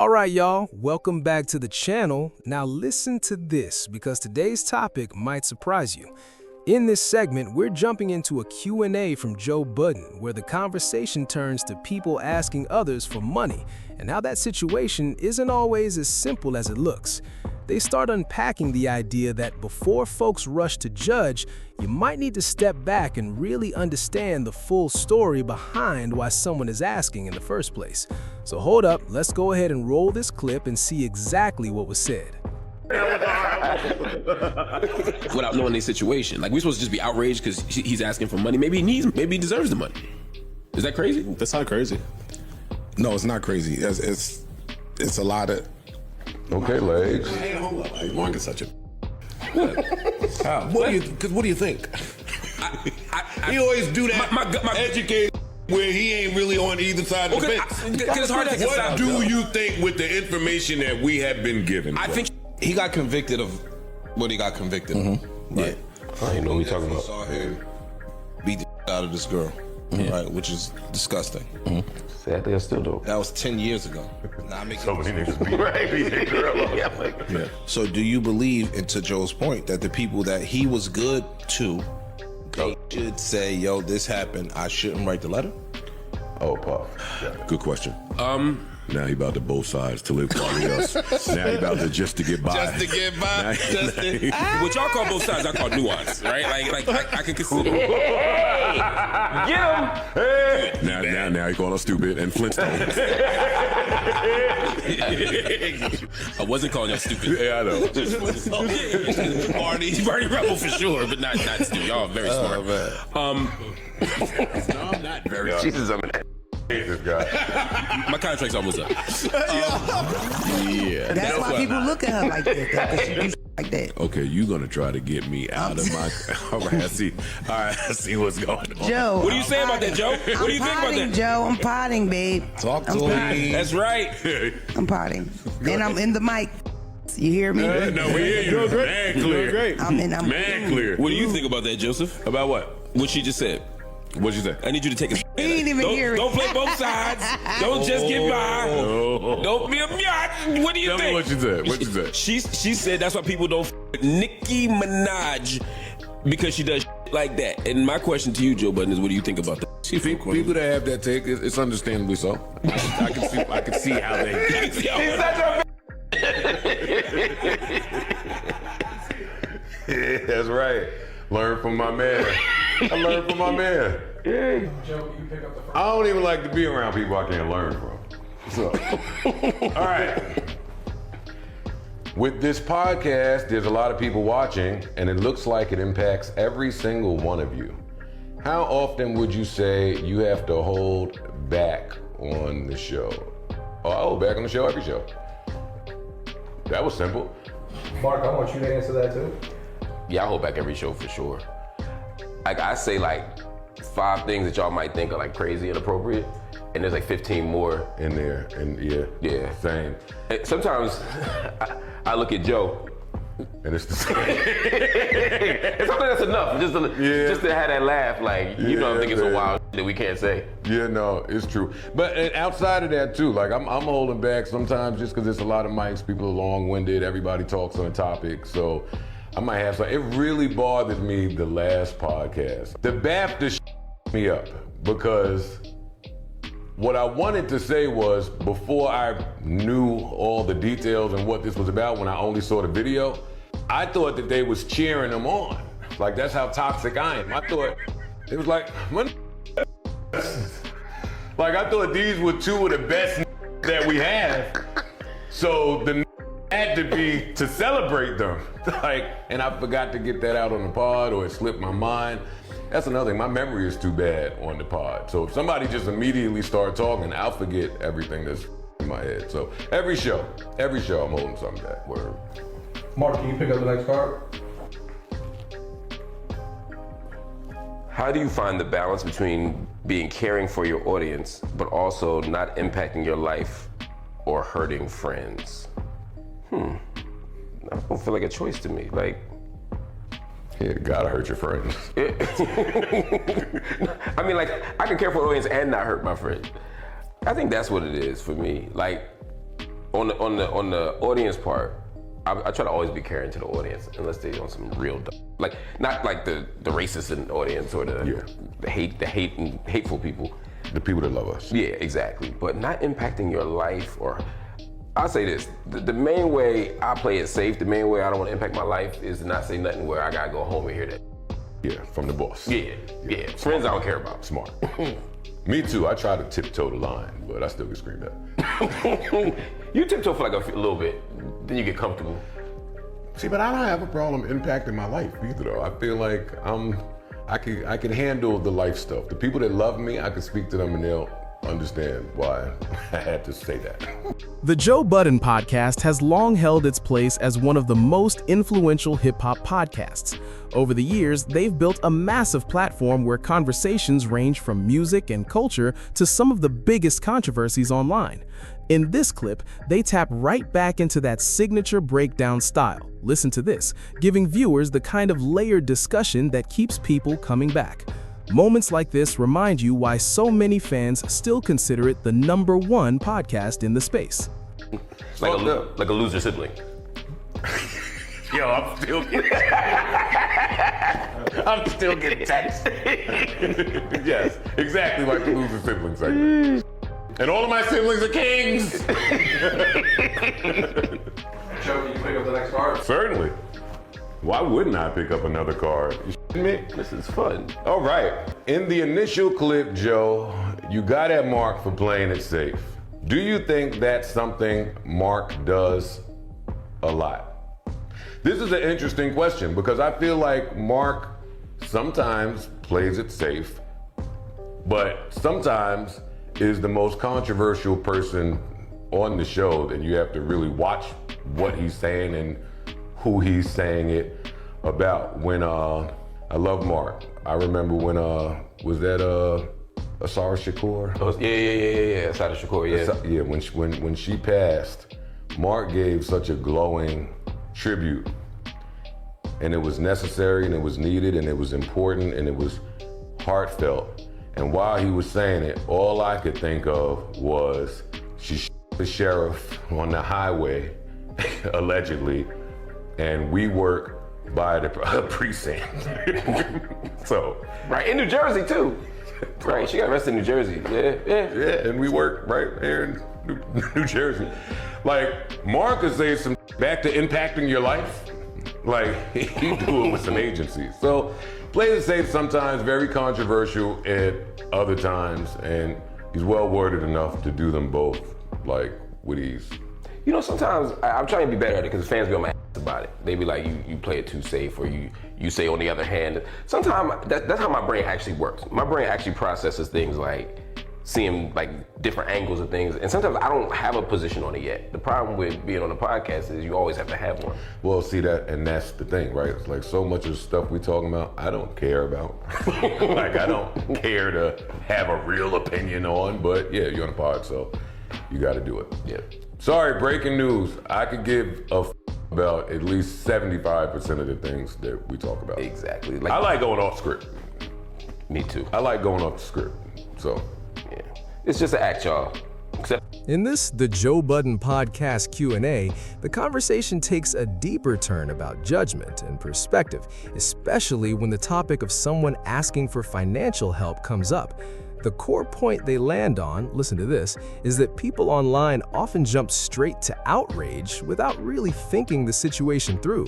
Alright y'all, welcome back to the channel. Now listen to this because today's topic might surprise you. In this segment, we're jumping into a Q&A from Joe Budden where the conversation turns to people asking others for money and how that situation isn't always as simple as it looks. They start unpacking the idea that before folks rush to judge, you might need to step back and really understand the full story behind why someone is asking in the first place. So hold up, let's go ahead and roll this clip and see exactly what was said. Without knowing their situation. Like, we're supposed to just be outraged because he's asking for money. Maybe he deserves the money. Is that crazy? That's not crazy. No, it's not crazy. It's a lot of... Okay, legs. Hey, hold up. Like, Mark is such a... What do you think? He always do that my educated where he ain't really on either side of the fence. What do you think with the information that we have been given? I think he got convicted of what he got convicted of. Right. I didn't know what you're talking about. Saw him beat the out of this girl, right, which is disgusting. Sadly, I still do. That was 10 years ago. Now, So many niggas beat the girl. Yeah. So do you believe, and to Joe's point, that the people that he was good to, they should say, yo, this happened, I shouldn't write the letter? Oh, Puff. Good question. Now he about to both sides to live quality else. Now he about to just to get by. Just to get by. What y'all call both sides, I call nuance, right? Like I can consider. Get him! Now he call us stupid and Flintstone. I wasn't calling y'all stupid. Yeah, I know. Party rebel for sure, but not stupid. Y'all are very smart. No, I'm not very. Jesus, I'm this guy. My contract's almost up. Yeah. That's why people look at her like that, because she do like that. Okay, you gonna try to get me out of my... All right, I see what's going on. Joe. What do you say about that, Joe? What do you think about that? Joe, I'm potting, babe. Talk to me. That's right. I'm potting. And I'm in the mic. You hear me? No, we hear you. Man clear. I'm Man clear. What do you think about that, Joseph? About what? What she just said. What'd you say? I need you to take a... He ain't even hear it. Don't play both sides. Don't just get by. Don't be a biatch. What do you Tell think? me what you said. What you said? She said that's why people don't with Nicki Minaj, because she does like that. And my question to you, Joe Budden, is what do you think about that? People that have that take, it's understandably so. I can see how they... Yeah, that's right. Learn from my man. I learned from my man. Yeah. I don't even like to be around people I can't learn from. So, all right. With this podcast, there's a lot of people watching, and it looks like it impacts every single one of you. How often would you say you have to hold back on the show? Oh, I hold back on the show every show. That was simple. Mark, I want you to answer that too. Yeah, I hold back every show for sure. Like, I say like 5 things that y'all might think are like crazy and inappropriate, and there's like 15 more In there, and Yeah. same. And sometimes I look at Joe, And it's the same. and sometimes that's enough, just to have that laugh, like, you know, I'm thinking some wild that we can't say. Yeah, no, it's true. But outside of that too, like I'm holding back sometimes just because there's a lot of mics, people are long-winded, everybody talks on a topic, so I might have some. It really bothered me the last podcast. The BAFTA me up because what I wanted to say was before I knew all the details and what this was about, when I only saw the video, I thought that they was cheering them on. Like, that's how toxic I am. I thought it was like, I thought these were 2 of the best that we have. So the had to be to celebrate them. And I forgot to get that out on the pod, or it slipped my mind. That's another thing, my memory is too bad on the pod. So if somebody just immediately start talking, I'll forget everything that's in my head. So every show I'm holding something back. Word. Mark, can you pick up the next card? How do you find the balance between being caring for your audience, but also not impacting your life or hurting friends? I don't feel like a choice to me. Like, Yeah, gotta hurt your friends. I mean, like, I can care for the audience and not hurt my friends. I think that's what it is for me. Like, on the audience part, I try to always be caring to the audience, unless they're on some real like not like the racist in the audience or the hateful people. The people that love us. Yeah, exactly. But not impacting your life, or I'll say this, the main way I play it safe, the main way I don't want to impact my life is to not say nothing where I gotta go home and hear that. Yeah, from the boss. Yeah. Friends I don't care about. Smart. Me too. I try to tiptoe the line, but I still get screamed at. You tiptoe for like a little bit, then you get comfortable. See, but I don't have a problem impacting my life either, though. I feel like I can handle the life stuff. The people that love me, I can speak to them and they'll understand why I had to say that. The Joe Budden podcast has long held its place as one of the most influential hip-hop podcasts. Over the years, they've built a massive platform where conversations range from music and culture to some of the biggest controversies online. In this clip, they tap right back into that signature breakdown style. Listen to this, giving viewers the kind of layered discussion that keeps people coming back. Moments like this remind you why so many fans still consider it the #1 podcast in the space. Like a loser sibling. Yo, I'm still getting texts. Yes, exactly like the loser sibling segment. And all of my siblings are kings. Joe, can you pick up the next card? Certainly. Why wouldn't I pick up another card? You shitting me? This is fun. All right. In the initial clip, Joe, you got at Mark for playing it safe. Do you think that's something Mark does a lot? This is an interesting question because I feel like Mark sometimes plays it safe, but sometimes is the most controversial person on the show, and you have to really watch what he's saying and who he's saying it about. When I love Mark. I remember when was that Asara Shakur? Oh, yeah. Asara Shakur, yeah. Yeah, when she passed, Mark gave such a glowing tribute, and it was necessary, and it was needed, and it was important, and it was heartfelt. And while he was saying it, all I could think of was she shot the sheriff on the highway, allegedly, and we work by the precinct. So, right, in New Jersey too. Right, she got arrested in New Jersey. Yeah, and we work right here in New Jersey. Like, Mark could say some back to impacting your life. Like, he do it with some agencies. So, plays it safe sometimes, very controversial at other times, and he's well worded enough to do them both, like, with ease. You know, sometimes I'm trying to be better at it because fans be on my ass about it. They be like, you play it too safe, or you say on the other hand. Sometimes that's how my brain actually works. My brain actually processes things like seeing like different angles of things, and sometimes I don't have a position on it yet. The problem with being on a podcast is you always have to have one. Well, see that, and that's the thing, right? It's like so much of the stuff we talking about, I don't care about. Like, I don't care to have a real opinion on, but yeah, you're on a pod, so you got to do it. Yeah. Sorry, breaking news. I could give a about at least 75% of the things that we talk about. Exactly. I like going off script. Me too. I like going off the script, so. Yeah. It's just an act, y'all. In this The Joe Budden Podcast Q&A, the conversation takes a deeper turn about judgment and perspective, especially when the topic of someone asking for financial help comes up. The core point they land on, listen to this, is that people online often jump straight to outrage without really thinking the situation through.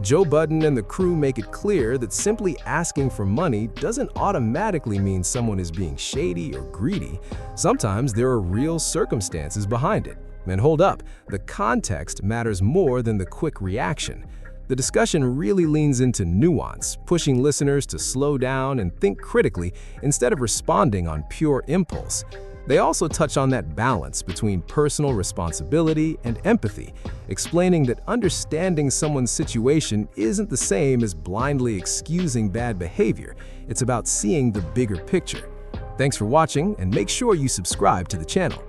Joe Budden and the crew make it clear that simply asking for money doesn't automatically mean someone is being shady or greedy. Sometimes there are real circumstances behind it. And hold up, the context matters more than the quick reaction. The discussion really leans into nuance, pushing listeners to slow down and think critically instead of responding on pure impulse. They also touch on that balance between personal responsibility and empathy, explaining that understanding someone's situation isn't the same as blindly excusing bad behavior. It's about seeing the bigger picture. Thanks for watching, and make sure you subscribe to the channel.